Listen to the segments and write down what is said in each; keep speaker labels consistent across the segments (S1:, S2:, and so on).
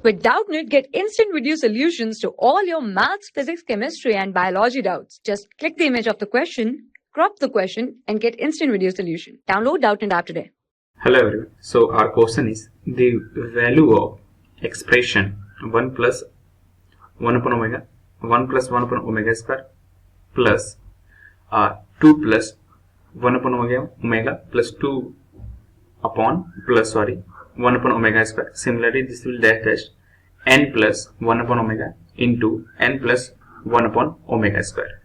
S1: With Doubtnut, get instant video solutions to all your maths, physics, chemistry, and biology doubts. Just click the image of the question, crop the question, and get instant video solution. Download Doubtnut app today.
S2: Hello everyone. So our question is the value of expression 1 plus 1 upon omega, 1 plus 1 upon omega square plus 2 plus 1 upon omega plus 2 upon plus 1 upon omega square. Similarly, this will dash n plus 1 upon omega into n plus 1 upon omega square.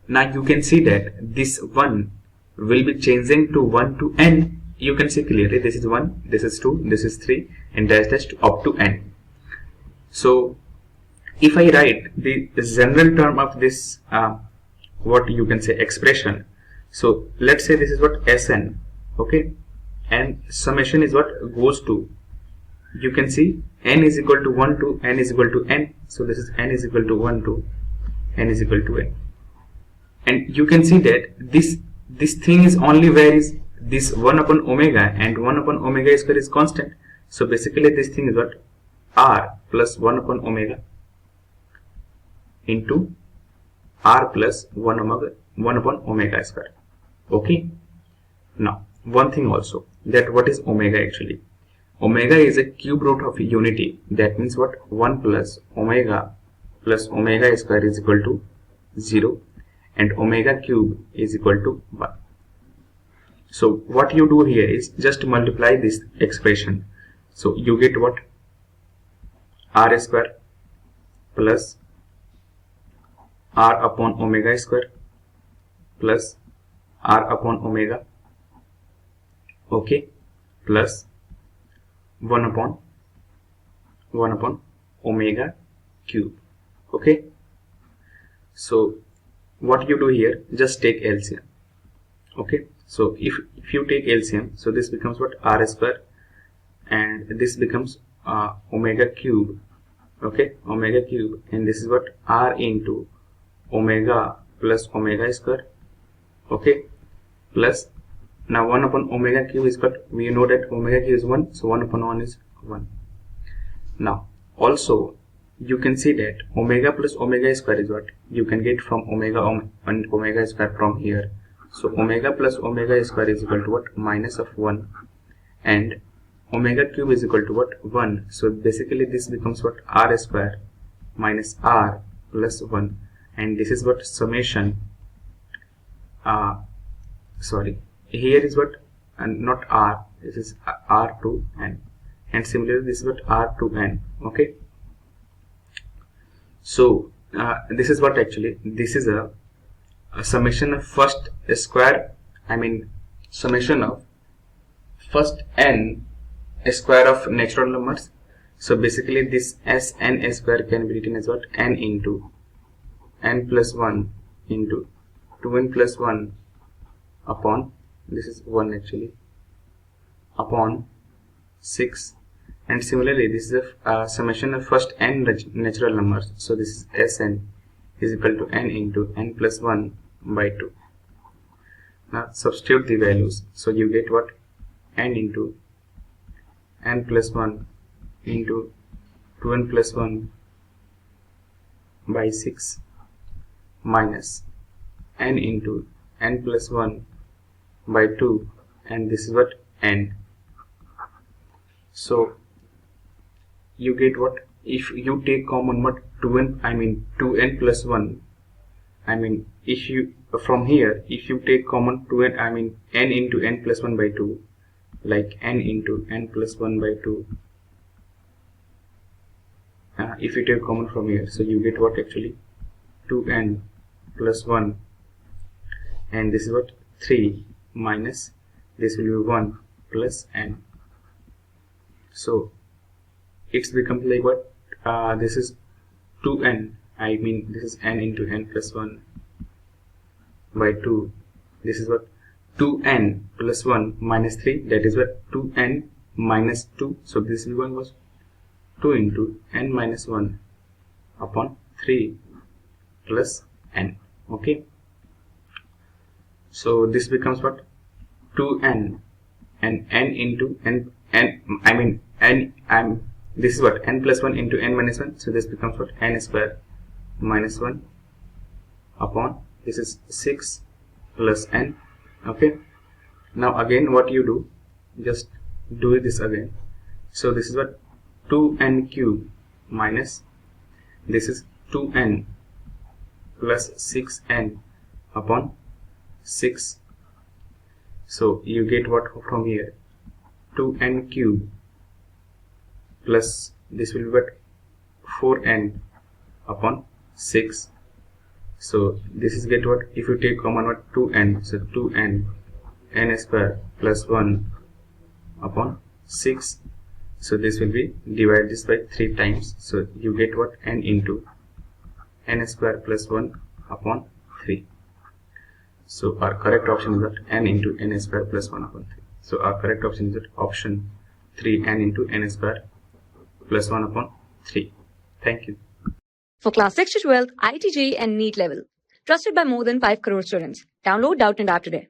S2: Now you can see that this 1 will be changing to 1 to n. You can see clearly this is 1, this is 2, this is 3, and dash up to n. So if I write the general term of this what you can say expression, so let's say this is what Sn, okay, and summation is what goes to, you can see n is equal to 1 to n is equal to n. So this is n is equal to 1 to n is equal to n, and you can see that this thing is only where is this 1 upon omega, and 1 upon omega square is constant. So basically this thing is what r plus 1 upon omega into r plus 1 upon omega square. Okay, now one thing also, that what is omega actually? Omega is a cube root of unity. That means what 1 plus omega square is equal to 0, and omega cube is equal to 1. So what you do here is just multiply this expression. So you get what r square plus r upon omega square plus r upon omega, okay, plus 1 upon omega cube. Okay, so what you do here, just take LCM. Okay, so if you take LCM, so this becomes what r square, and this becomes omega cube, okay, omega cube, and this is what r into omega plus omega square, okay, plus now 1 upon omega cube is what we know that omega cube is 1, so 1 upon 1 is 1. Now also you can see that omega plus omega square is what you can get from omega and omega square from here. So omega plus omega square is equal to what minus of 1, and omega cube is equal to what 1. So basically this becomes what r square minus r plus 1, and this is what summation here is what, and not r, this is r to n, and similarly this is what r to n. Okay, so this is what actually, this is a summation of first square, summation of first n square of natural numbers. So basically this Sn square can be written as what n into n plus 1 into 2n plus 1 upon, this is 1 actually, upon 6, and similarly this is a summation of first n natural numbers. So this is Sn is equal to n into n plus 1 by 2. Now substitute the values, so you get what n into n plus 1 into 2n plus 1 by 6 minus n into n plus 1 by 2, and this is what n. So you get what, if you take common what 2n plus 1, if you from here, if you take common 2n, n into n plus 1 by 2, like n into n plus 1 by 2, if you take common from here, so you get what actually 2n plus 1, and this is what 3 minus this will be 1 plus n. So it's becomes like what this is 2n, this is n into n plus 1 by 2, this is what 2n plus 1 minus 3, that is what 2n minus 2. So this one was 2 into n minus 1 upon 3 plus n. Okay, so this becomes what 2n, and n into n this is what, n plus 1 into n minus 1. So this becomes what, n square minus 1 upon, this is 6 plus n. Okay, now again what you do, just do this again. So this is what, 2n cube minus, this is 2n plus 6n upon 6. So you get what from here, 2n cube plus this will be what, 4n upon 6. So this is get what, if you take common what, 2n, so 2n, n square plus 1 upon 6. So this will be, divide this by 3 times, so you get what, n into n square plus 1 upon 3. So our correct option is that n into n square plus 1 upon 3. So our correct option is that option 3, n into n square plus 1 upon 3. Thank you.
S1: For class 6 to 12, IIT JEE and NEET level. Trusted by more than 5 crore students. Download Doubtnut app today.